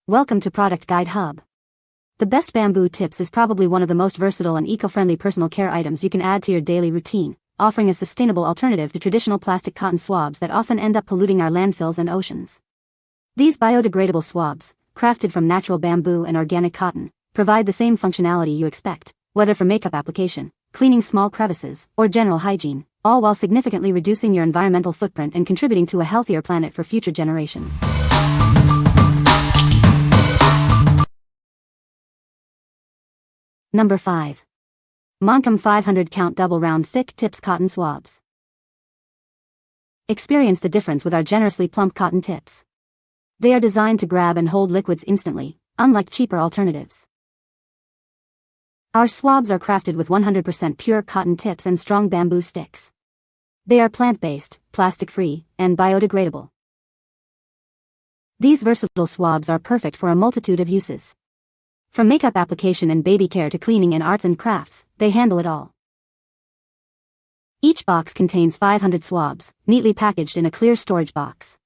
Welcome to Product Guide Hub. The best Bamboo Qtips is probably one of the most versatile and eco-friendly personal care items you can add to your daily routine, offering a sustainable alternative to traditional plastic cotton swabs that often end up polluting our landfills and oceans. These biodegradable swabs, crafted from natural bamboo and organic cotton, provide the same functionality you expect, whether for makeup application, cleaning small crevices, or general hygiene, all while significantly reducing your environmental footprint and contributing to a healthier planet for future generations. Number 5. MONCOM 500 Count Double Round Thick Tips Cotton Swabs. Experience the difference with our generously plump cotton tips. They are designed to grab and hold liquids instantly, unlike cheaper alternatives. Our swabs are crafted with 100% pure cotton tips and strong bamboo sticks. They are plant-based, plastic-free, and biodegradable. These versatile swabs are perfect for a multitude of uses. From makeup application and baby care to cleaning and arts and crafts, they handle it all. Each box contains 500 swabs, neatly packaged in a clear storage box.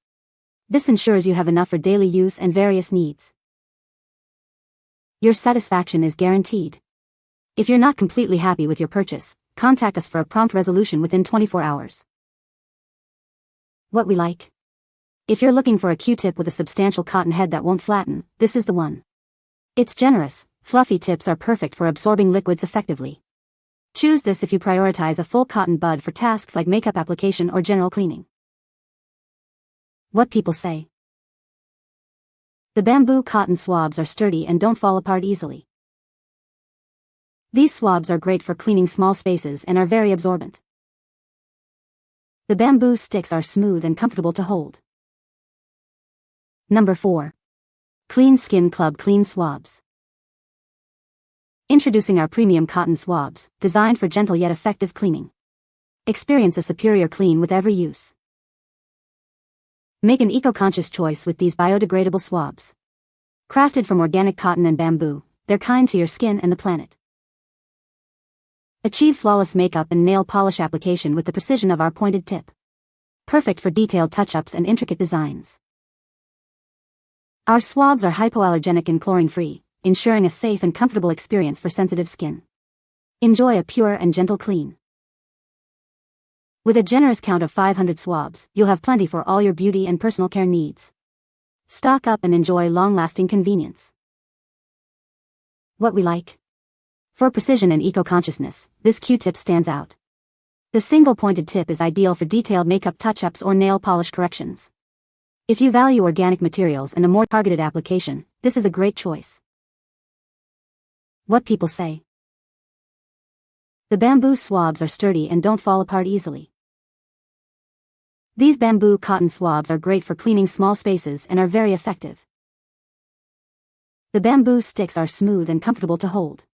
This ensures you have enough for daily use and various needs. Your satisfaction is guaranteed. If you're not completely happy with your purchase, contact us for a prompt resolution within 24 hours. What we like? If you're looking for a Q-tip with a substantial cotton head that won't flatten, this is the one. Its generous, fluffy tips are perfect for absorbing liquids effectively. Choose this if you prioritize a full cotton bud for tasks like makeup application or general cleaning. What people say. The bamboo cotton swabs are sturdy and don't fall apart easily. These swabs are great for cleaning small spaces and are very absorbent. The bamboo sticks are smooth and comfortable to hold. Number 4. Clean Skin Club Clean Swabs. Introducing our premium cotton swabs, designed for gentle yet effective cleaning. Experience a superior clean with every use. Make an eco-conscious choice with these biodegradable swabs. Crafted from organic cotton and bamboo, they're kind to your skin and the planet. Achieve flawless makeup and nail polish application with the precision of our pointed tip. Perfect for detailed touch-ups and intricate designs. Our swabs are hypoallergenic and chlorine-free, ensuring a safe and comfortable experience for sensitive skin. Enjoy a pure and gentle clean. With a generous count of 500 swabs, you'll have plenty for all your beauty and personal care needs. Stock up and enjoy long-lasting convenience. What we like? For precision and eco-consciousness, this Q-tip stands out. The single-pointed tip is ideal for detailed makeup touch-ups or nail polish corrections. If you value organic materials and a more targeted application, this is a great choice. What people say. The bamboo swabs are sturdy and don't fall apart easily. These bamboo cotton swabs are great for cleaning small spaces and are very effective. The bamboo sticks are smooth and comfortable to hold.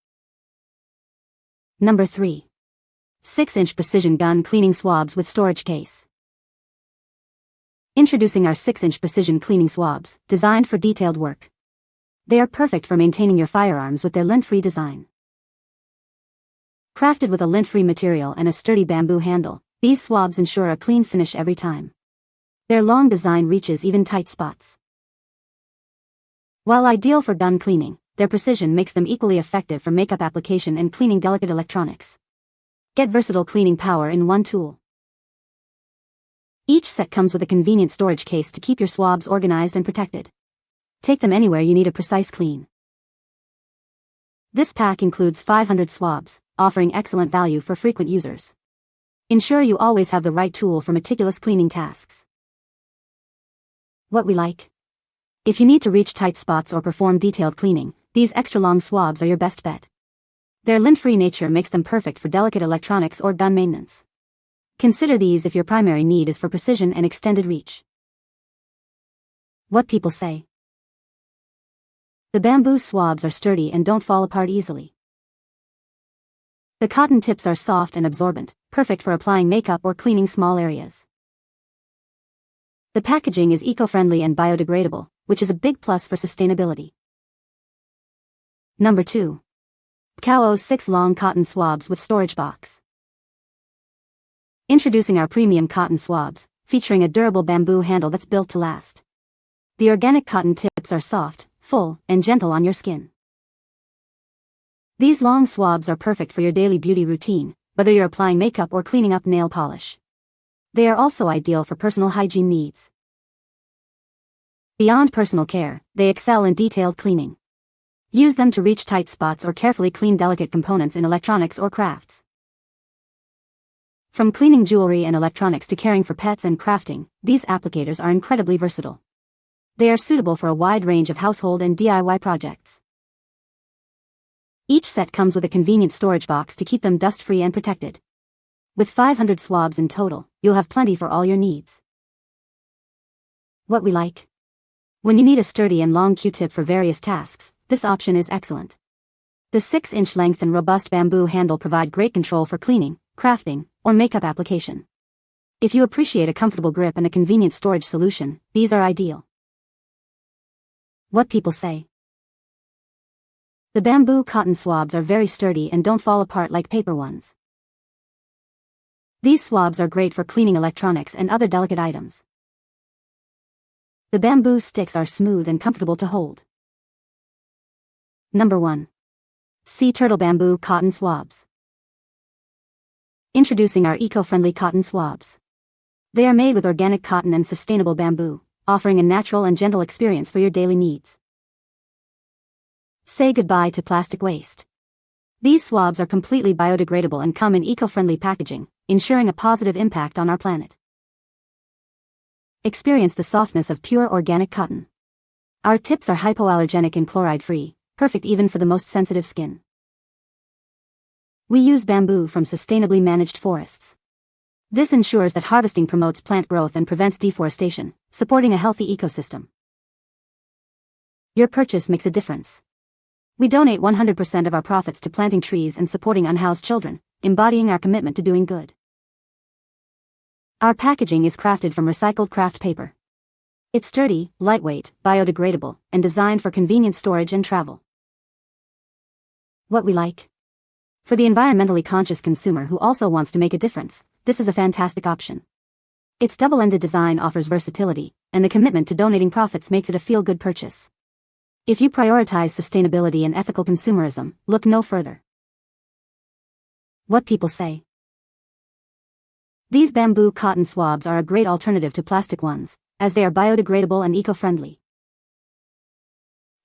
Number 3. 6-inch precision gun cleaning swabs with storage case. Introducing our 6-inch precision cleaning swabs, designed for detailed work. They are perfect for maintaining your firearms with their lint-free design. Crafted with a lint-free material and a sturdy bamboo handle, these swabs ensure a clean finish every time. Their long design reaches even tight spots. While ideal for gun cleaning, their precision makes them equally effective for makeup application and cleaning delicate electronics. Get versatile cleaning power in one tool. Each set comes with a convenient storage case to keep your swabs organized and protected. Take them anywhere you need a precise clean. This pack includes 500 swabs, offering excellent value for frequent users. Ensure you always have the right tool for meticulous cleaning tasks. What we like? If you need to reach tight spots or perform detailed cleaning, these extra-long swabs are your best bet. Their lint-free nature makes them perfect for delicate electronics or gun maintenance. Consider these if your primary need is for precision and extended reach. What people say. The bamboo swabs are sturdy and don't fall apart easily. The cotton tips are soft and absorbent, perfect for applying makeup or cleaning small areas. The packaging is eco-friendly and biodegradable, which is a big plus for sustainability. Number 2. Bcowos 6 Long Cotton Swabs with Storage Box. Introducing our premium cotton swabs, featuring a durable bamboo handle that's built to last. The organic cotton tips are soft, full, and gentle on your skin. These long swabs are perfect for your daily beauty routine, whether you're applying makeup or cleaning up nail polish. They are also ideal for personal hygiene needs. Beyond personal care, they excel in detailed cleaning. Use them to reach tight spots or carefully clean delicate components in electronics or crafts. From cleaning jewelry and electronics to caring for pets and crafting, these applicators are incredibly versatile. They are suitable for a wide range of household and DIY projects. Each set comes with a convenient storage box to keep them dust-free and protected. With 500 swabs in total, you'll have plenty for all your needs. What we like? When you need a sturdy and long Q-tip for various tasks, this option is excellent. The 6-inch length and robust bamboo handle provide great control for cleaning, crafting, or makeup application. If you appreciate a comfortable grip and a convenient storage solution, these are ideal. What people say. The bamboo cotton swabs are very sturdy and don't fall apart like paper ones. These swabs are great for cleaning electronics and other delicate items. The bamboo sticks are smooth and comfortable to hold. Number 1. Sea Turtle Bamboo Cotton Swabs. Introducing our eco-friendly cotton swabs. They are made with organic cotton and sustainable bamboo, offering a natural and gentle experience for your daily needs. Say goodbye to plastic waste. These swabs are completely biodegradable and come in eco-friendly packaging, ensuring a positive impact on our planet. Experience the softness of pure organic cotton. Our tips are hypoallergenic and chloride-free, perfect even for the most sensitive skin. We use bamboo from sustainably managed forests. This ensures that harvesting promotes plant growth and prevents deforestation, supporting a healthy ecosystem. Your purchase makes a difference. We donate 100% of our profits to planting trees and supporting unhoused children, embodying our commitment to doing good. Our packaging is crafted from recycled craft paper. It's sturdy, lightweight, biodegradable, and designed for convenient storage and travel. What we like? For the environmentally conscious consumer who also wants to make a difference, this is a fantastic option. Its double-ended design offers versatility, and the commitment to donating profits makes it a feel-good purchase. If you prioritize sustainability and ethical consumerism, look no further. What people say. These bamboo cotton swabs are a great alternative to plastic ones, as they are biodegradable and eco-friendly.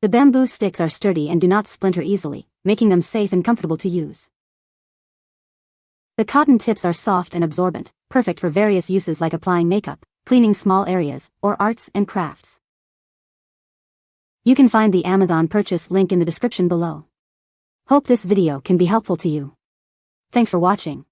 The bamboo sticks are sturdy and do not splinter easily, making them safe and comfortable to use. The cotton tips are soft and absorbent, perfect for various uses like applying makeup, cleaning small areas, or arts and crafts. You can find the Amazon purchase link in the description below. Hope this video can be helpful to you. Thanks for watching.